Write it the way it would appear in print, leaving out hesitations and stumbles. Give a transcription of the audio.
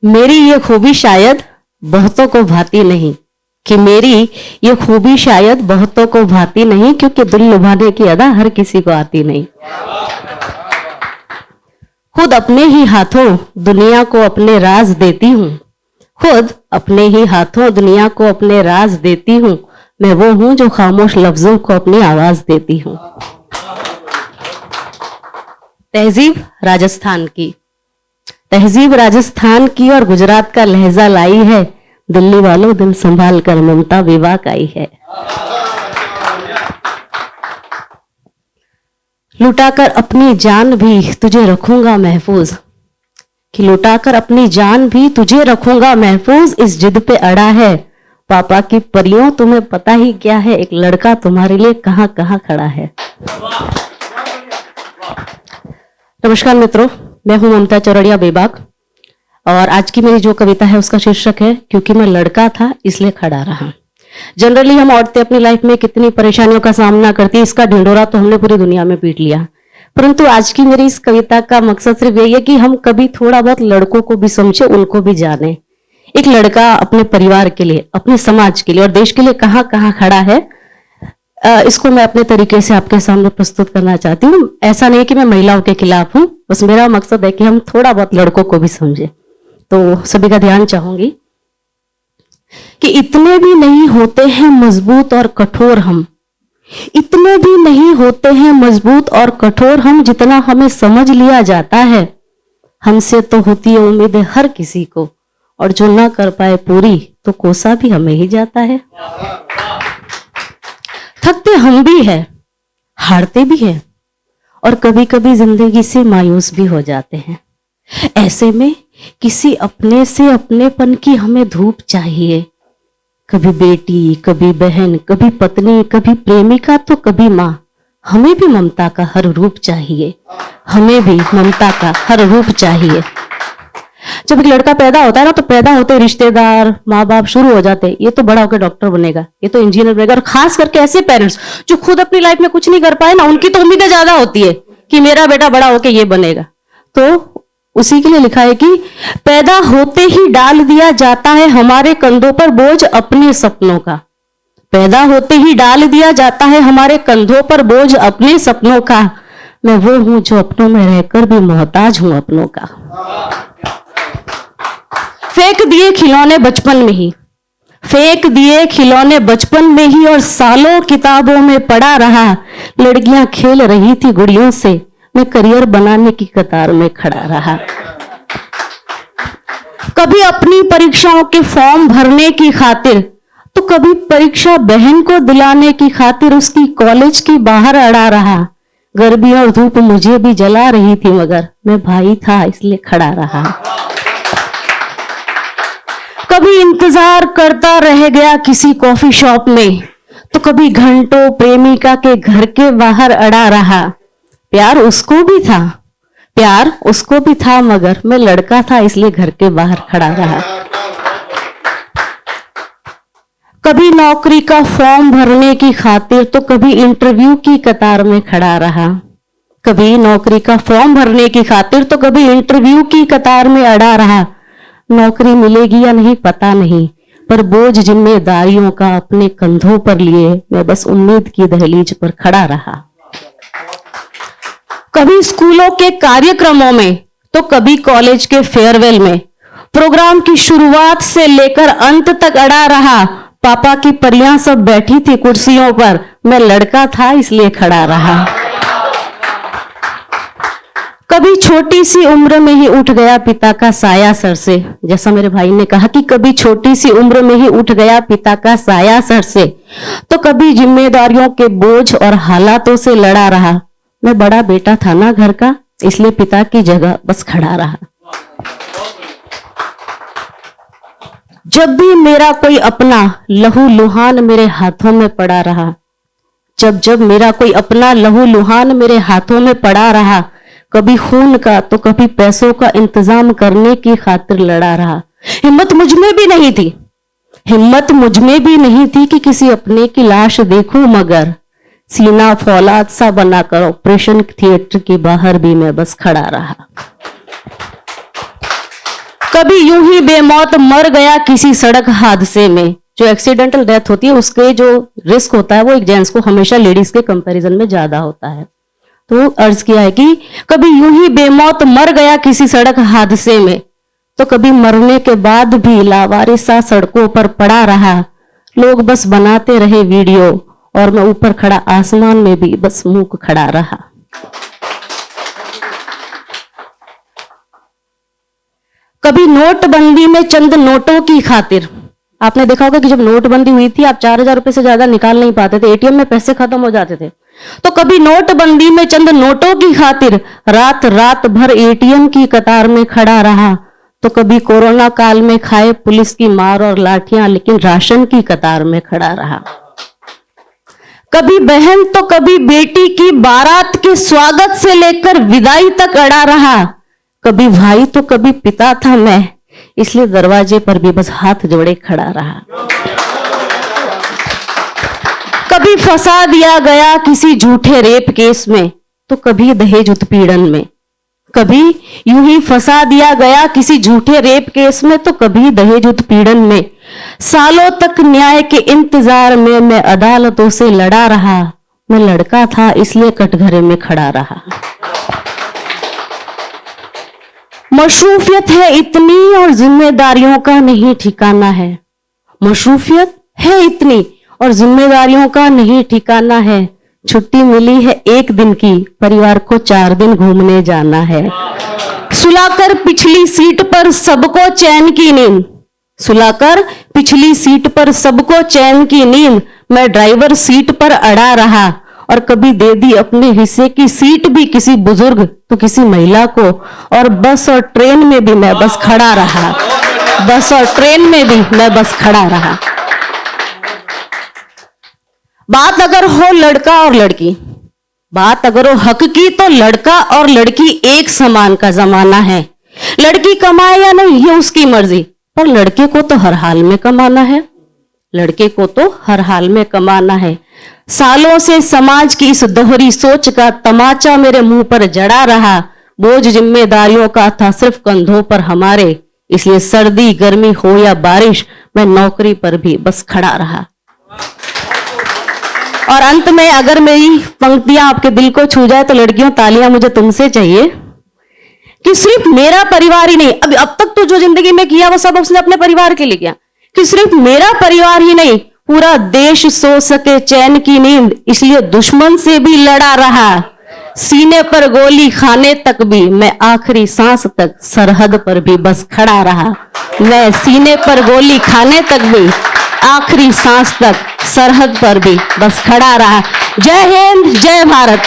मेरी ये खूबी शायद बहुतों को भाती नहीं, कि मेरी ये खूबी शायद बहुतों को भाती नहीं, क्योंकि दिल लुभाने की अदा हर किसी को आती नहीं। खुद अपने ही हाथों दुनिया को अपने राज देती हूँ, खुद अपने ही हाथों दुनिया को अपने राज देती हूँ। मैं वो हूं जो खामोश लफ्जों को अपनी आवाज देती हूँ। तहजीब राजस्थान की, तहजीब राजस्थान की और गुजरात का लहजा लाई है। दिल्ली वालों दिल संभाल कर ममता बेबाक आई है। लुटाकर अपनी जान भी तुझे रखूंगा महफूज, कि लुटाकर अपनी जान भी तुझे रखूंगा महफूज। इस जिद पे अड़ा है पापा की परियों, तुम्हें पता ही क्या है एक लड़का तुम्हारे लिए कहां कहां खड़ा है। नमस्कार मित्रों, मैं हूं ममता चौरड़िया बेबाक और आज की मेरी जो कविता है उसका शीर्षक है क्योंकि मैं लड़का था इसलिए खड़ा रहा। जनरली हम औरतें अपनी लाइफ में कितनी परेशानियों का सामना करती है, इसका ढिंढोरा तो हमने पूरी दुनिया में पीट लिया, परंतु आज की मेरी इस कविता का मकसद सिर्फ यही है कि हम कभी थोड़ा बहुत लड़कों को भी समझे, उनको भी जाने। एक लड़का अपने परिवार के लिए, अपने समाज के लिए और देश के लिए कहां कहां खड़ा है, इसको मैं अपने तरीके से आपके सामने प्रस्तुत करना चाहती हूँ। ऐसा नहीं कि मैं महिलाओं के खिलाफ हूँ, बस मेरा मकसद है कि हम थोड़ा बहुत लड़कों को भी समझे। तो सभी का ध्यान चाहूंगी कि इतने भी नहीं होते हैं मजबूत और कठोर हम, इतने भी नहीं होते हैं मजबूत और कठोर हम, जितना हमें समझ लिया जाता है। हमसे तो होती है उम्मीदें हर किसी को, और जो ना कर पाए पूरी तो कोसा भी हमें ही जाता है। थकते हम भी हैं, हारते भी हैं और कभी कभी जिंदगी से मायूस भी हो जाते हैं। ऐसे में किसी अपने से अपनेपन की हमें धूप चाहिए। कभी बेटी, कभी बहन, कभी पत्नी, कभी प्रेमिका तो कभी माँ। हमें भी ममता का हर रूप चाहिए, हमें भी ममता का हर रूप चाहिए। जब एक लड़का पैदा होता है ना, तो पैदा होते रिश्तेदार, माँ बाप शुरू हो जाते हैं, ये तो बड़ा होकर डॉक्टर बनेगा, ये तो इंजीनियर बनेगा। और खास करके ऐसे पेरेंट्स जो खुद अपनी लाइफ में कुछ नहीं कर पाए ना, उनकी तो उम्मीदें ज्यादा होती है कि मेरा बेटा बड़ा होकर ये बनेगा। तो उसी के लिए लिखा है कि पैदा होते ही डाल दिया जाता है हमारे कंधों पर बोझ अपने सपनों का। पैदा होते ही डाल दिया जाता है हमारे कंधों पर बोझ अपने सपनों का। मैं वो हूं जो अपनों में रहकर भी मोहताज हूं अपनों का। फेंक दिए खिलौने बचपन में ही, फेंक दिए खिलौने बचपन में ही, और सालों किताबों में पढ़ा रहा। लड़कियां खेल रही थी गुड़ियों से, मैं करियर बनाने की कतार में खड़ा रहा। कभी अपनी परीक्षाओं के फॉर्म भरने की खातिर, तो कभी परीक्षा बहन को दिलाने की खातिर उसकी कॉलेज की बाहर अड़ा रहा। गर्मी और धूप मुझे भी जला रही थी, मगर मैं भाई था इसलिए खड़ा रहा। कभी इंतजार करता रह गया किसी कॉफी शॉप में, तो कभी घंटों प्रेमिका के घर के बाहर अड़ा रहा। प्यार उसको भी था, प्यार उसको भी था, मगर मैं लड़का था इसलिए घर के बाहर खड़ा रहा। कभी नौकरी का फॉर्म भरने की खातिर, तो कभी इंटरव्यू की कतार में खड़ा रहा। कभी नौकरी का फॉर्म भरने की खातिर, तो कभी इंटरव्यू की कतार में अड़ा रहा। नौकरी मिलेगी या नहीं पता नहीं, पर बोझ जिम्मेदारियों का अपने कंधों पर लिए मैं बस उम्मीद की दहलीज पर खड़ा रहा। कभी स्कूलों के कार्यक्रमों में, तो कभी कॉलेज के फेयरवेल में, प्रोग्राम की शुरुआत से लेकर अंत तक अड़ा रहा। पापा की परियां सब बैठी थी कुर्सियों पर, मैं लड़का था इसलिए खड़ा रहा। कभी छोटी सी उम्र में ही उठ गया पिता का साया सर से, जैसा मेरे भाई ने कहा कि कभी छोटी सी उम्र में ही उठ गया पिता का साया सर से, तो कभी जिम्मेदारियों के बोझ और हालातों से लड़ा रहा। मैं बड़ा बेटा था ना घर का, इसलिए पिता की जगह बस खड़ा रहा। जब भी मेरा कोई अपना लहू लुहान मेरे हाथों में पड़ा रहा, जब जब मेरा कोई अपना लहू लुहान मेरे हाथों में पड़ा रहा, कभी खून का तो कभी पैसों का इंतजाम करने की खातिर लड़ा रहा। हिम्मत मुझ में भी नहीं थी, हिम्मत मुझ में भी नहीं थी कि किसी अपने की लाश देखूं, मगर सीना फौलाद सा बनाकर ऑपरेशन थिएटर के बाहर भी मैं बस खड़ा रहा। कभी यूं ही बेमौत मर गया किसी सड़क हादसे में। जो एक्सीडेंटल डेथ होती है उसके जो रिस्क होता है वो एक जेंट्स को हमेशा लेडीज के कंपैरिजन में ज्यादा होता है। तो अर्ज किया है कि कभी यूं ही बेमौत मर गया किसी सड़क हादसे में, तो कभी मरने के बाद भी लावारिसा सड़कों पर पड़ा रहा। लोग बस बनाते रहे वीडियो और मैं ऊपर खड़ा आसमान में भी बस मूक खड़ा रहा। कभी नोटबंदी में चंद नोटों की खातिर, आपने देखा होगा कि जब नोटबंदी हुई थी आप 4,000 रुपए से ज्यादा निकाल नहीं पाते थे, एटीएम में पैसे खत्म हो जाते थे। तो कभी नोटबंदी में चंद नोटों की खातिर रात रात भर एटीएम की कतार में खड़ा रहा। तो कभी कोरोना काल में खाए पुलिस की मार और लाठियां लेकिन राशन की कतार में खड़ा रहा। कभी बहन तो कभी बेटी की बारात के स्वागत से लेकर विदाई तक अड़ा रहा। कभी भाई तो कभी पिता था मैं, इसलिए दरवाजे पर भी बस हाथ जोड़े खड़ा रहा। कभी फंसा दिया गया किसी झूठे रेप केस में, तो कभी दहेज उत्पीड़न में। कभी यूं ही फंसा दिया गया किसी झूठे रेप केस में, तो कभी दहेज उत्पीड़न में। सालों तक न्याय के इंतजार में मैं अदालतों से लड़ा रहा। मैं लड़का था इसलिए कटघरे में खड़ा रहा। मशरूफियत है इतनी और जिम्मेदारियों का नहीं ठिकाना है। मशरूफियत है इतनी और जिम्मेदारियों का नहीं ठिकाना है। छुट्टी मिली है एक दिन की, परिवार को 4 दिन घूमने जाना है। सुलाकर पिछली सीट पर सबको चैन की नींद, सुलाकर पिछली सीट पर सबको चैन की नींद, मैं ड्राइवर सीट पर अड़ा रहा। और कभी दे दी अपने हिस्से की सीट भी किसी बुजुर्ग तो किसी महिला को। और बस और ट्रेन में भी मैं बस खड़ा रहा, बस और ट्रेन में भी मैं बस खड़ा रहा। बात अगर हो लड़का और लड़की, बात अगर हो हक की, तो लड़का और लड़की एक समान का जमाना है। लड़की कमाए या नहीं ये उसकी मर्जी, पर लड़के को तो हर हाल में कमाना है, लड़के को तो हर हाल में कमाना है। सालों से समाज की इस दोहरी सोच का तमाचा मेरे मुंह पर जड़ा रहा। बोझ जिम्मेदारियों का था सिर्फ कंधों पर हमारे, इसलिए सर्दी गर्मी हो या बारिश मैं नौकरी पर भी बस खड़ा रहा। और अंत में अगर मेरी पंक्तियां आपके दिल को छू जाए तो लड़कियों तालियां मुझे तुमसे चाहिए कि सिर्फ मेरा परिवार ही नहीं, अब तक तो जो जिंदगी में किया वो सब उसने अपने परिवार के लिए किया, कि सिर्फ मेरा परिवार ही नहीं पूरा देश सो सके चैन की नींद, इसलिए दुश्मन से भी लड़ा रहा। सीने पर गोली खाने तक भी मैं आखिरी सांस तक सरहद पर भी बस खड़ा रहा। मैं सीने पर गोली खाने तक भी आखिरी सांस तक सरहद पर भी बस खड़ा रहा। जय हिंद, जय भारत।